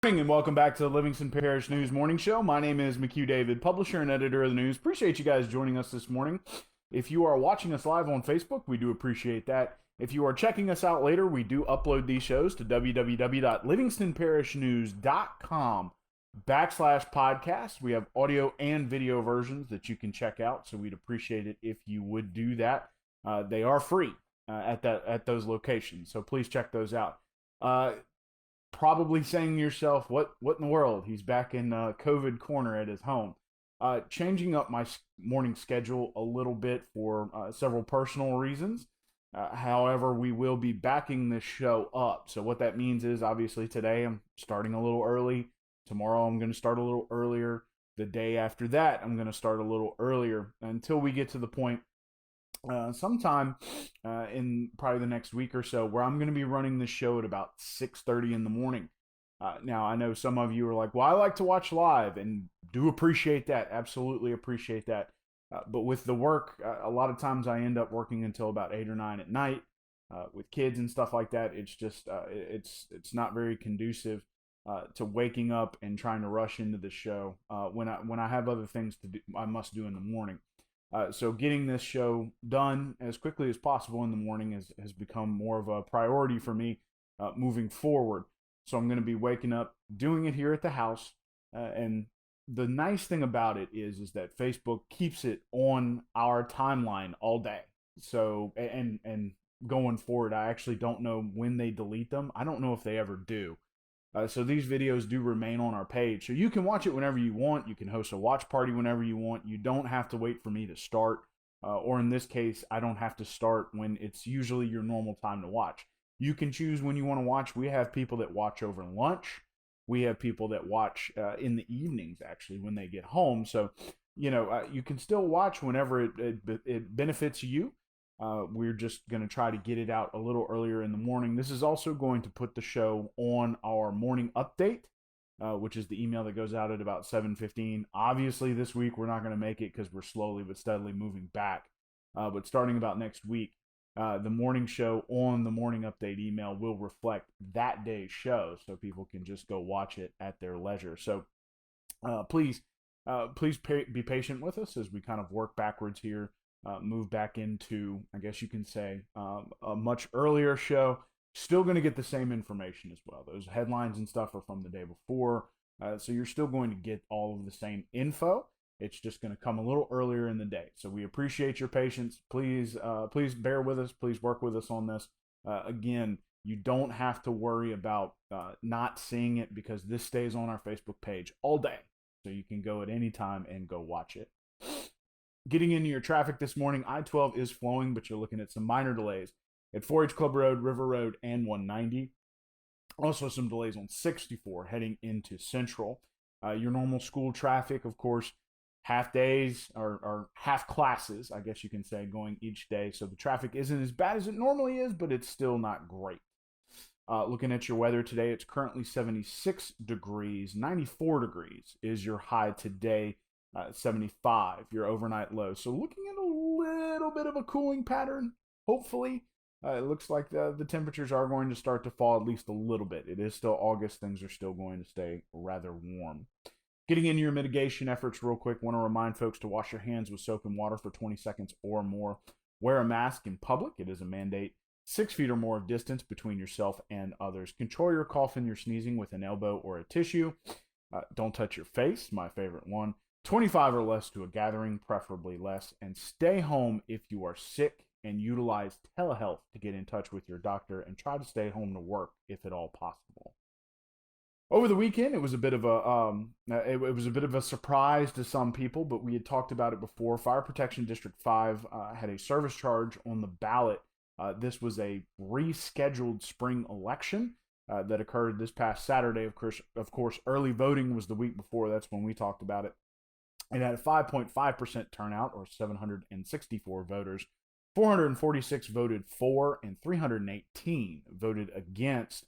Morning and welcome back to the Livingston Parish News Morning Show. My name is McHugh David, publisher and editor of the news. Appreciate you guys joining us this morning. If you are watching us live on Facebook, we do appreciate that. If you are checking us out later, we do upload these shows to www.livingstonparishnews.com/podcast. We have audio and video versions that you can check out, so we'd appreciate it if you would do that. They are free at those locations, so please check those out. Probably saying to yourself, what in the world? He's back in COVID corner at his home. Changing up my morning schedule a little bit for several personal reasons. However, we will be backing this show up. So what that means is, obviously, today I'm starting a little early. Tomorrow I'm going to start a little earlier. The day after that, I'm going to start a little earlier until we get to the point sometime in probably the next week or so where I'm going to be running the show at about 6:30 in the morning. Now, I know some of you are like, well, I like to watch live, and do appreciate that. Absolutely appreciate that. But with the work, a lot of times I end up working until about 8 or 9 at night with kids and stuff like that. It's just, it's not very conducive to waking up and trying to rush into the show when I have other things to do, I must do in the morning. So getting this show done as quickly as possible in the morning has become more of a priority for me moving forward. So I'm going to be waking up, doing it here at the house. And the nice thing about it is that Facebook keeps it on our timeline all day. So, and going forward, I actually don't know when they delete them. I don't know if they ever do. So these videos do remain on our page. So you can watch it whenever you want. You can host a watch party whenever you want. You don't have to wait for me to start. Or in this case, I don't have to start when it's usually your normal time to watch. You can choose when you want to watch. We have people that watch over lunch. We have people that watch in the evenings, actually, when they get home. So, you can still watch whenever it benefits you. We're just going to try to get it out a little earlier in the morning. This is also going to put the show on our morning update, which is the email that goes out at about 7:15. Obviously, this week we're not going to make it because we're slowly but steadily moving back. But starting about next week, the morning show on the morning update email will reflect that day's show, so people can just go watch it at their leisure. So please be patient with us as we kind of work backwards here. Move back into, I guess you can say, a much earlier show. Still going to get the same information as well. Those headlines and stuff are from the day before, so you're still going to get all of the same info. It's just going to come a little earlier in the day. So we appreciate your patience. Please bear with us. Please work with us on this. Again, you don't have to worry about not seeing it because this stays on our Facebook page all day. So you can go at any time and go watch it. Getting into your traffic this morning, I-12 is flowing, but you're looking at some minor delays at 4-H Club Road, River Road, and 190. Also some delays on 64 heading into Central. Your normal school traffic, of course, half days or half classes, I guess you can say, going each day. So the traffic isn't as bad as it normally is, but it's still not great. Looking at your weather today, it's currently 76 degrees. 94 degrees is your high today. 75, your overnight low. So looking at a little bit of a cooling pattern, hopefully. It looks like the temperatures are going to start to fall at least a little bit. It is still August. Things are still going to stay rather warm. Getting into your mitigation efforts real quick, want to remind folks to wash your hands with soap and water for 20 seconds or more. Wear a mask in public. It is a mandate. 6 feet or more of distance between yourself and others. Control your cough and your sneezing with an elbow or a tissue. Don't touch your face, my favorite one. 25 or less to a gathering, preferably less, and stay home if you are sick, and utilize telehealth to get in touch with your doctor and try to stay home to work if at all possible. Over the weekend, it was a bit of a surprise to some people, but we had talked about it before. Fire Protection District 5 had a service charge on the ballot. This was a rescheduled spring election that occurred this past Saturday. Of course, early voting was the week before. That's when we talked about it. It had a 5.5% turnout, or 764 voters. 446 voted for, and 318 voted against.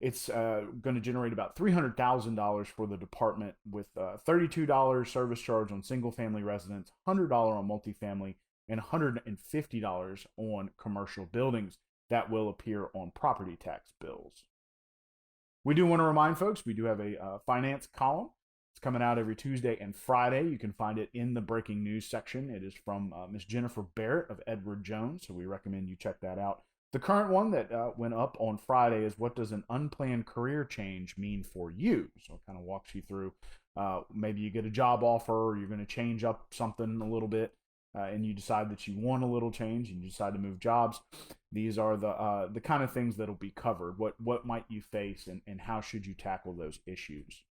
It's going to generate about $300,000 for the department, with $32 service charge on single-family residents, $100 on multifamily, and $150 on commercial buildings. That will appear on property tax bills. We do want to remind folks we do have a finance column. It's coming out every Tuesday and Friday. You can find it in the breaking news section. It is from Miss Jennifer Barrett of Edward Jones, so we recommend you check that out. The current one that went up on Friday is what does an unplanned career change mean for you? So it kind of walks you through maybe you get a job offer or you're going to change up something a little bit and you decide that you want a little change and you decide to move jobs. These are the kind of things that'll be covered. What might you face and how should you tackle those issues?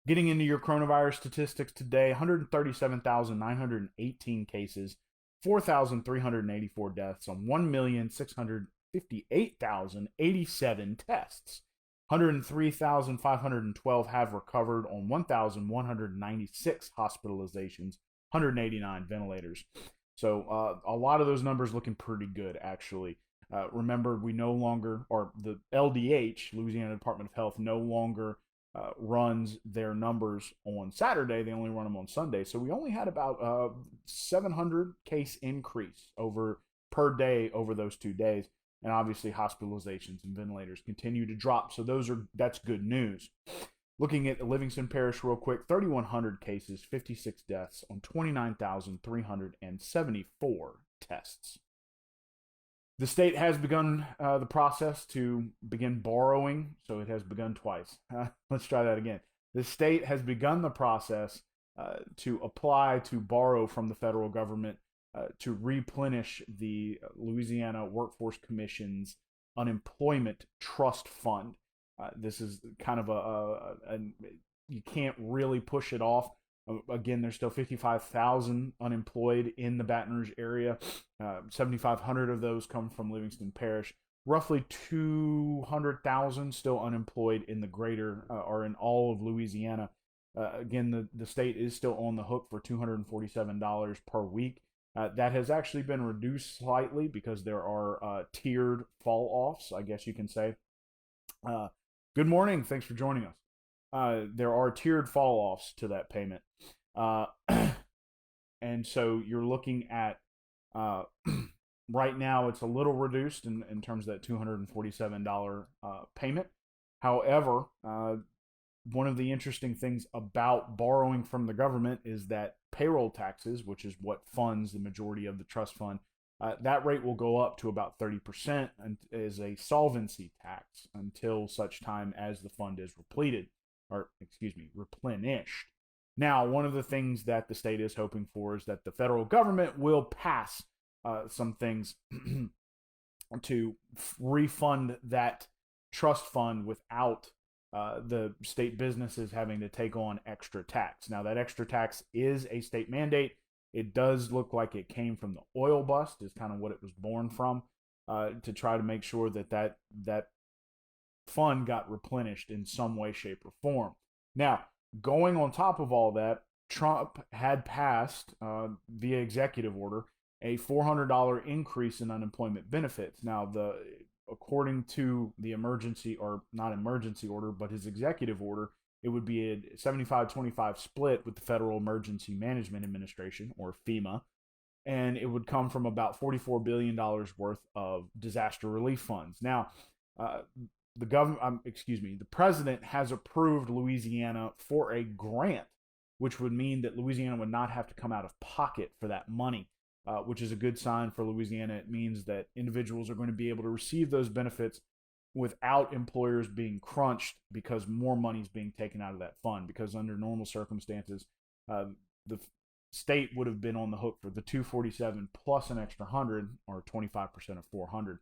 Getting into your coronavirus statistics today, 137,918 cases, 4,384 deaths on 1,658,087 tests. 103,512 have recovered on 1,196 hospitalizations, 189 ventilators. So a lot of those numbers looking pretty good, actually. Remember, we no longer, or the LDH, Louisiana Department of Health, no longer runs their numbers on Saturday. They only run them on Sunday. So we only had about 700 case increase per day over those 2 days. And obviously hospitalizations and ventilators continue to drop. So that's good news. Looking at Livingston Parish real quick, 3,100 cases, 56 deaths on 29,374 tests. The state has begun the process to begin borrowing, so it has begun twice. Let's try that again. The state has begun the process to apply to borrow from the federal government to replenish the Louisiana Workforce Commission's unemployment trust fund. This is kind of you can't really push it off. Again, there's still 55,000 unemployed in the Baton Rouge area. 7,500 of those come from Livingston Parish. Roughly 200,000 still unemployed in the greater or in all of Louisiana. Again, the state is still on the hook for $247 per week. That has actually been reduced slightly because there are tiered fall-offs, I guess you can say. Good morning. Thanks for joining us. There are tiered fall-offs to that payment. And so you're looking at, right now it's a little reduced in terms of that $247 payment. However, one of the interesting things about borrowing from the government is that payroll taxes, which is what funds the majority of the trust fund, that rate will go up to about 30% and is a solvency tax until such time as the fund is replenished. Now, one of the things that the state is hoping for is that the federal government will pass some things to refund that trust fund without the state businesses having to take on extra tax. Now, that extra tax is a state mandate. It does look like it came from the oil bust, is kind of what it was born from, to try to make sure that fund got replenished in some way, shape, or form. Now, going on top of all that, Trump had passed, via executive order, a $400 increase in unemployment benefits. Now, according to the emergency, or not emergency order, but his executive order, it would be a 75-25 split with the Federal Emergency Management Administration, or FEMA, and it would come from about $44 billion worth of disaster relief funds. Now, the president has approved Louisiana for a grant, which would mean that Louisiana would not have to come out of pocket for that money, which is a good sign for Louisiana. It means that individuals are going to be able to receive those benefits without employers being crunched because more money is being taken out of that fund. Because under normal circumstances, the state would have been on the hook for the 247 plus an extra 100, or 25% of 400.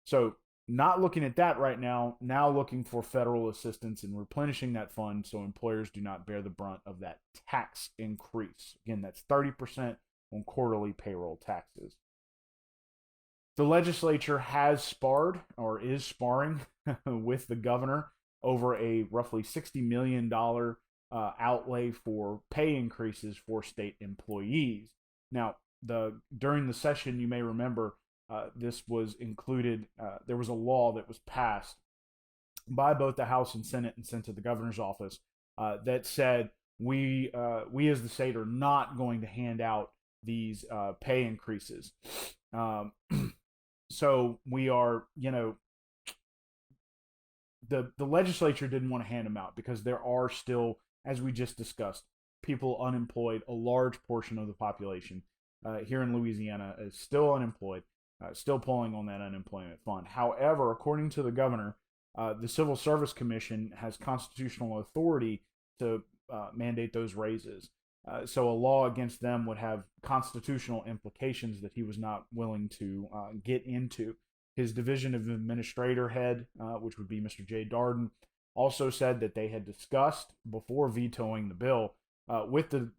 So not looking at that right now, looking for federal assistance in replenishing that fund so employers do not bear the brunt of that tax increase. Again, that's 30% on quarterly payroll taxes. The legislature has sparred, or is sparring, with the governor over a roughly $60 million outlay for pay increases for state employees. Now, during the session, you may remember, this was included. There was a law that was passed by both the House and Senate and sent to the governor's office that said we as the state are not going to hand out these pay increases. So we are, the legislature didn't want to hand them out because there are still, as we just discussed, people unemployed. A large portion of the population here in Louisiana is still unemployed, still pulling on that unemployment fund. However, according to the governor, the Civil Service Commission has constitutional authority to mandate those raises. So a law against them would have constitutional implications that he was not willing to get into. His Division of Administrator head, which would be Mr. J. Darden, also said that they had discussed before vetoing the bill with the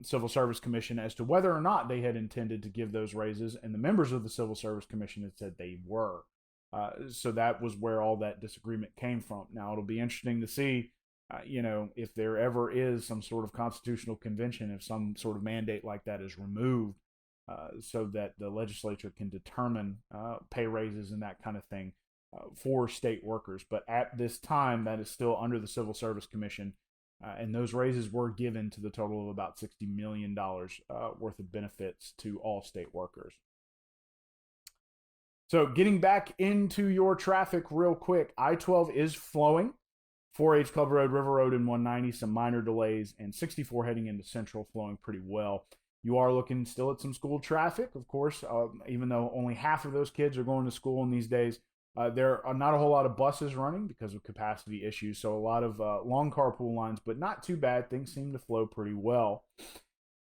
Civil Service Commission as to whether or not they had intended to give those raises, and the members of the Civil Service Commission had said they were. So that was where all that disagreement came from. Now, it'll be interesting to see, if there ever is some sort of constitutional convention, if some sort of mandate like that is removed, so that the legislature can determine pay raises and that kind of thing for state workers. But at this time, that is still under the Civil Service Commission, and those raises were given to the total of about $60 million worth of benefits to all state workers. So getting back into your traffic real quick, I-12 is flowing. 4H Club Road, River Road, and 190, some minor delays, and 64 heading into Central flowing pretty well. You are looking still at some school traffic, of course, even though only half of those kids are going to school in these days. There are not a whole lot of buses running because of capacity issues, so a lot of long carpool lines, but not too bad. Things seem to flow pretty well.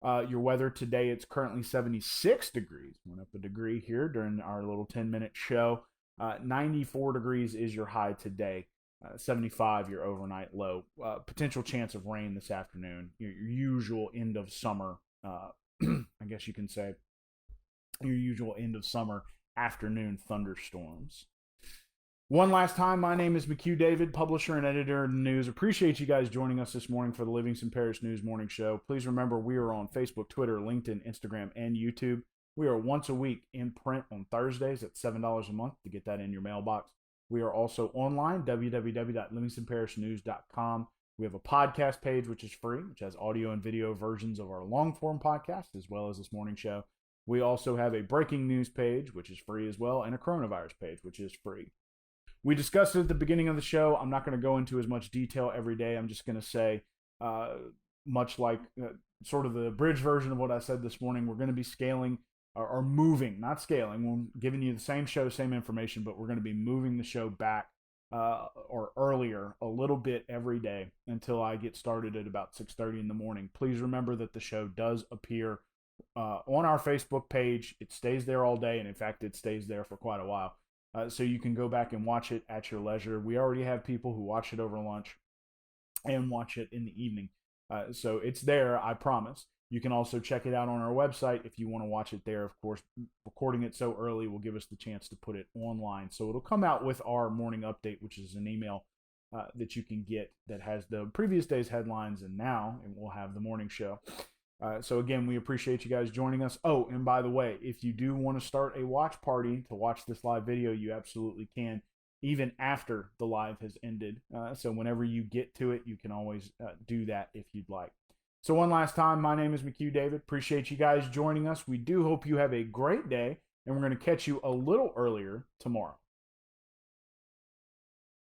Your weather today, it's currently 76 degrees. Went up a degree here during our little 10-minute show. 94 degrees is your high today. 75 your overnight low. Potential chance of rain this afternoon. Your usual end of summer, I guess you can say, your usual end of summer afternoon thunderstorms. One last time, my name is McHugh David, publisher and editor of the news. Appreciate you guys joining us this morning for the Livingston Parish News Morning Show. Please remember we are on Facebook, Twitter, LinkedIn, Instagram, and YouTube. We are once a week in print on Thursdays at $7 a month to get that in your mailbox. We are also online, www.livingstonparishnews.com. We have a podcast page, which is free, which has audio and video versions of our long-form podcast, as well as this morning show. We also have a breaking news page, which is free as well, and a coronavirus page, which is free. We discussed it at the beginning of the show. I'm not going to go into as much detail every day. I'm just going to say, much like sort of the abridged version of what I said this morning, we're going to be scaling or moving, not scaling. We're giving you the same show, same information, but we're going to be moving the show back or earlier a little bit every day until I get started at about 6:30 in the morning. Please remember that the show does appear on our Facebook page. It stays there all day, and in fact, it stays there for quite a while. So you can go back and watch it at your leisure. We already have people who watch it over lunch and watch it in the evening. So it's there, I promise. You can also check it out on our website if you want to watch it there. Of course, recording it so early will give us the chance to put it online. So it'll come out with our morning update, which is an email that you can get that has the previous day's headlines and we'll have the morning show. So again, we appreciate you guys joining us. Oh, and by the way, if you do want to start a watch party to watch this live video, you absolutely can, even after the live has ended. So whenever you get to it, you can always do that if you'd like. So one last time, my name is McHugh David. Appreciate you guys joining us. We do hope you have a great day, and we're going to catch you a little earlier tomorrow.